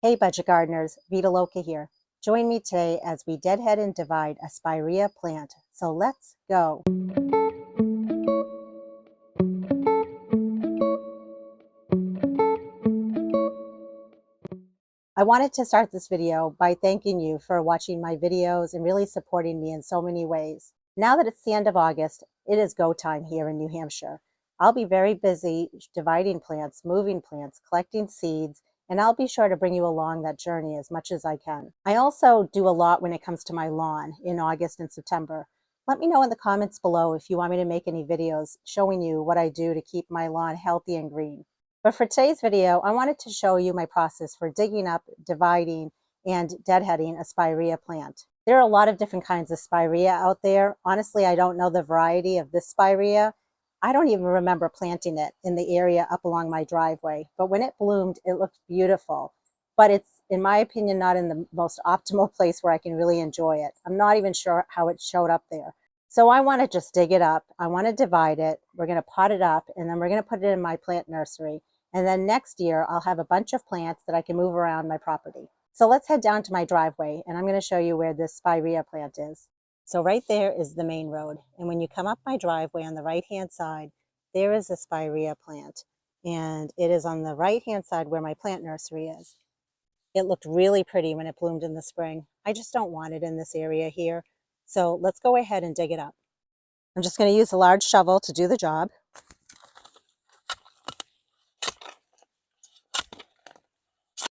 Hey budget gardeners, Vita Loca here. Join me today as we deadhead and divide a spirea plant. So let's go. I wanted to start this video by thanking you for watching my videos and really supporting me in so many ways. Now that it's the end of August, it is go time here in New Hampshire. I'll be very busy dividing plants, moving plants, collecting seeds, and I'll be sure to bring you along that journey as much as I can. I also do a lot when it comes to my lawn in August and September. Let me know in the comments below if you want me to make any videos showing you what I do to keep my lawn healthy and green. But for today's video, I wanted to show you my process for digging up, dividing, and deadheading a spirea plant. There are a lot of different kinds of spirea out there. Honestly, I don't know the variety of this spirea. I don't even remember planting it in the area up along my driveway. But when it bloomed, it looked beautiful. But it's, in my opinion, not in the most optimal place where I can really enjoy it. I'm not even sure how it showed up there. So I want to just dig it up. I want to divide it. We're going to pot it up, and then we're going to put it in my plant nursery. And then next year, I'll have a bunch of plants that I can move around my property. So let's head down to my driveway, and I'm going to show you where this spirea plant is. So right there is the main road. And when you come up my driveway on the right-hand side, there is a spirea plant. And it is on the right-hand side where my plant nursery is. It looked really pretty when it bloomed in the spring. I just don't want it in this area here. So let's go ahead and dig it up. I'm just going to use a large shovel to do the job.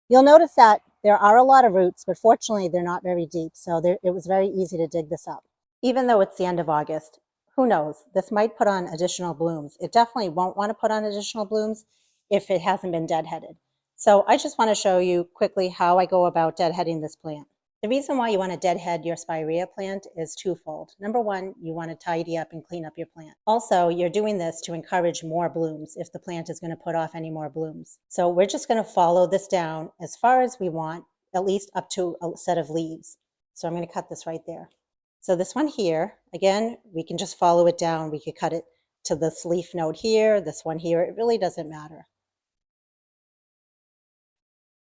You'll notice that there are a lot of roots, but fortunately they're not very deep, so it was very easy to dig this up. Even though it's the end of August, who knows? This might put on additional blooms. It definitely won't want to put on additional blooms if it hasn't been deadheaded. So I just want to show you quickly how I go about deadheading this plant. The reason why you want to deadhead your spirea plant is twofold. Number one, you want to tidy up and clean up your plant. Also, you're doing this to encourage more blooms if the plant is going to put off any more blooms. So we're just going to follow this down as far as we want, at least up to a set of leaves. So I'm going to cut this right there. So this one here, again, we can just follow it down. We could cut it to this leaf node here, this one here. It really doesn't matter.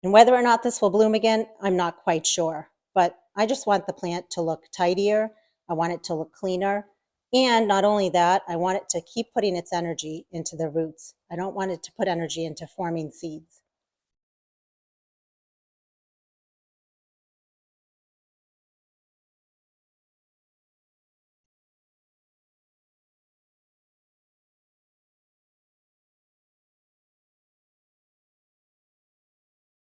And whether or not this will bloom again, I'm not quite sure. But I just want the plant to look tidier. I want it to look cleaner. And not only that, I want it to keep putting its energy into the roots. I don't want it to put energy into forming seeds.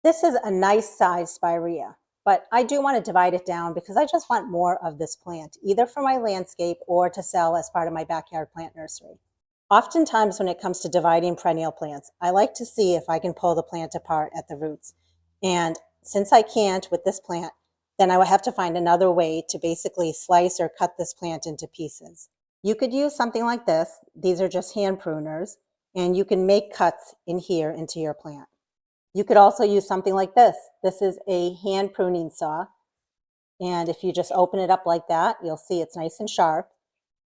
This is a nice size spirea, but I do want to divide it down because I just want more of this plant, either for my landscape or to sell as part of my backyard plant nursery. Oftentimes when it comes to dividing perennial plants, I like to see if I can pull the plant apart at the roots. And since I can't with this plant, then I will have to find another way to basically slice or cut this plant into pieces. You could use something like this. These are just hand pruners, and you can make cuts in here into your plant. You could also use something like this. This is a hand pruning saw. And if you just open it up like that, you'll see it's nice and sharp.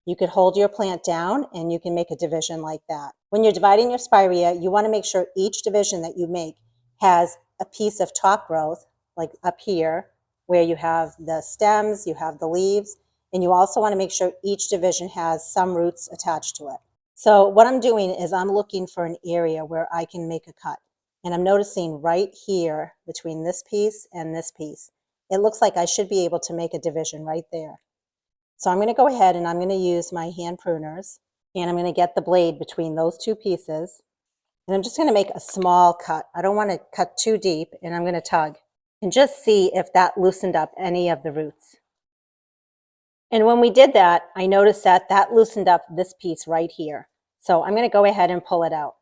You could hold your plant down and you can make a division like that. When you're dividing your spirea, you want to make sure each division that you make has a piece of top growth, like up here, where you have the stems, you have the leaves, and you also want to make sure each division has some roots attached to it. So what I'm doing is I'm looking for an area where I can make a cut. And I'm noticing right here between this piece and this piece, it looks like I should be able to make a division right there. So I'm going to go ahead and I'm going to use my hand pruners, and I'm going to get the blade between those two pieces. And I'm just going to make a small cut. I don't want to cut too deep, and I'm going to tug and just see if that loosened up any of the roots. And when we did that, I noticed that that loosened up this piece right here. So I'm going to go ahead and pull it out.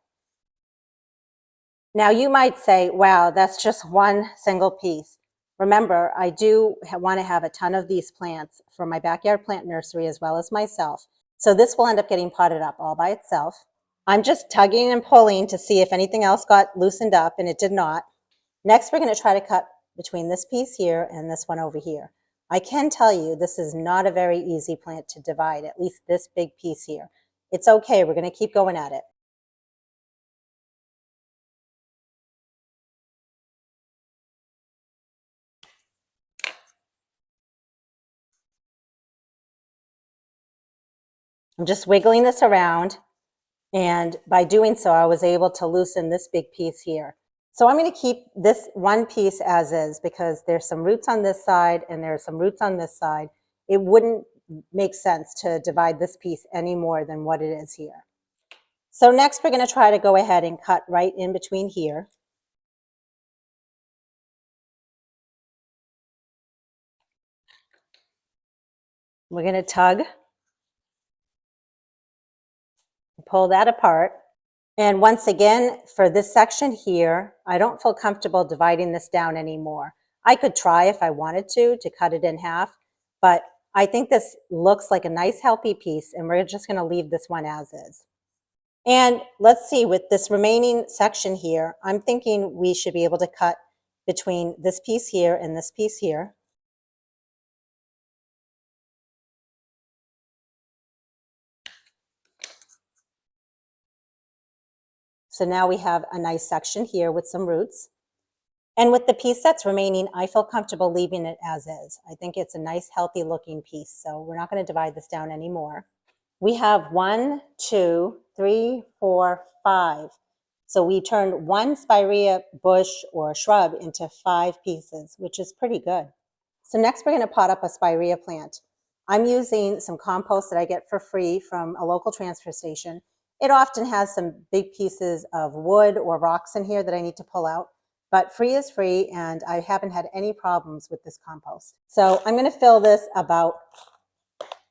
Now you might say, wow, that's just one single piece. Remember, I do want to have a ton of these plants for my backyard plant nursery as well as myself. So this will end up getting potted up all by itself. I'm just tugging and pulling to see if anything else got loosened up, and it did not. Next, we're going to try to cut between this piece here and this one over here. I can tell you this is not a very easy plant to divide, at least this big piece here. It's okay. We're going to keep going at it. I'm just wiggling this around, and by doing so, I was able to loosen this big piece here. So I'm going to keep this one piece as is because there's some roots on this side and there's some roots on this side. It wouldn't make sense to divide this piece any more than what it is here. So next we're going to try to go ahead and cut right in between here. We're going to tug, pull that apart. And once again, for this section here, I don't feel comfortable dividing this down anymore. I could try if I wanted to cut it in half, but I think this looks like a nice healthy piece, and we're just going to leave this one as is. And let's see, with this remaining section here, I'm thinking we should be able to cut between this piece here and this piece here. So now we have a nice section here with some roots. And with the piece that's remaining, I feel comfortable leaving it as is. I think it's a nice, healthy looking piece. So we're not going to divide this down anymore. We have 1, 2, 3, 4, 5. So we turned one spirea bush or shrub into 5 pieces, which is pretty good. So next we're going to pot up a spirea plant. I'm using some compost that I get for free from a local transfer station. It often has some big pieces of wood or rocks in here that I need to pull out, but free is free, and I haven't had any problems with this compost. So I'm going to fill this about,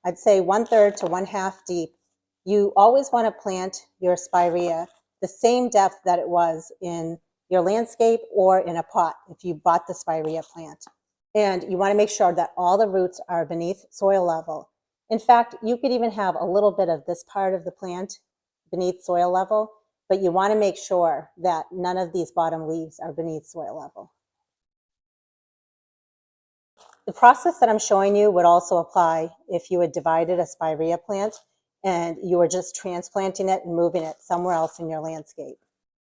I'd say 1/3 to 1/2 deep. You always want to plant your spirea the same depth that it was in your landscape or in a pot if you bought the spirea plant. And you want to make sure that all the roots are beneath soil level. In fact, you could even have a little bit of this part of the plant beneath soil level, but you want to make sure that none of these bottom leaves are beneath soil level. The process that I'm showing you would also apply if you had divided a spirea plant and you were just transplanting it and moving it somewhere else in your landscape.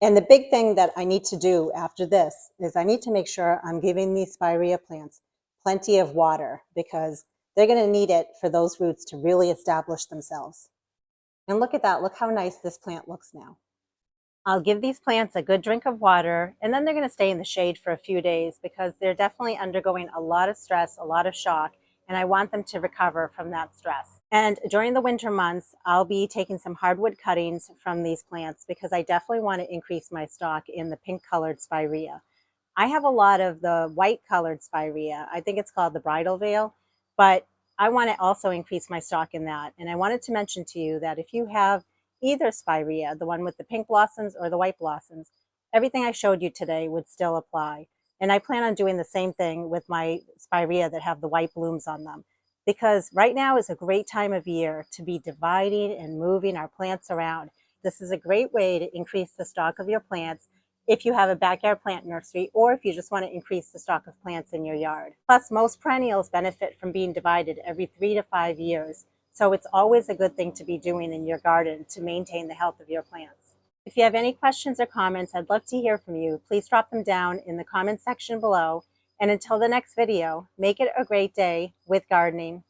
And the big thing that I need to do after this is I need to make sure I'm giving these spirea plants plenty of water because they're going to need it for those roots to really establish themselves. And look at that. Look how nice this plant looks now. I'll give these plants a good drink of water, and then they're going to stay in the shade for a few days because they're definitely undergoing a lot of stress, a lot of shock, and I want them to recover from that stress. And during the winter months, I'll be taking some hardwood cuttings from these plants because I definitely want to increase my stock in the pink colored spirea. I have a lot of the white colored spirea. I think it's called the bridal veil, but I want to also increase my stock in that. And I wanted to mention to you that if you have either spirea, the one with the pink blossoms or the white blossoms, everything I showed you today would still apply. And I plan on doing the same thing with my spirea that have the white blooms on them, because right now is a great time of year to be dividing and moving our plants around. This is a great way to increase the stock of your plants if you have a backyard plant nursery or if you just want to increase the stock of plants in your yard. Plus, most perennials benefit from being divided every 3 to 5 years. So it's always a good thing to be doing in your garden to maintain the health of your plants. If you have any questions or comments, I'd love to hear from you. Please drop them down in the comment section below. And until the next video, make it a great day with gardening.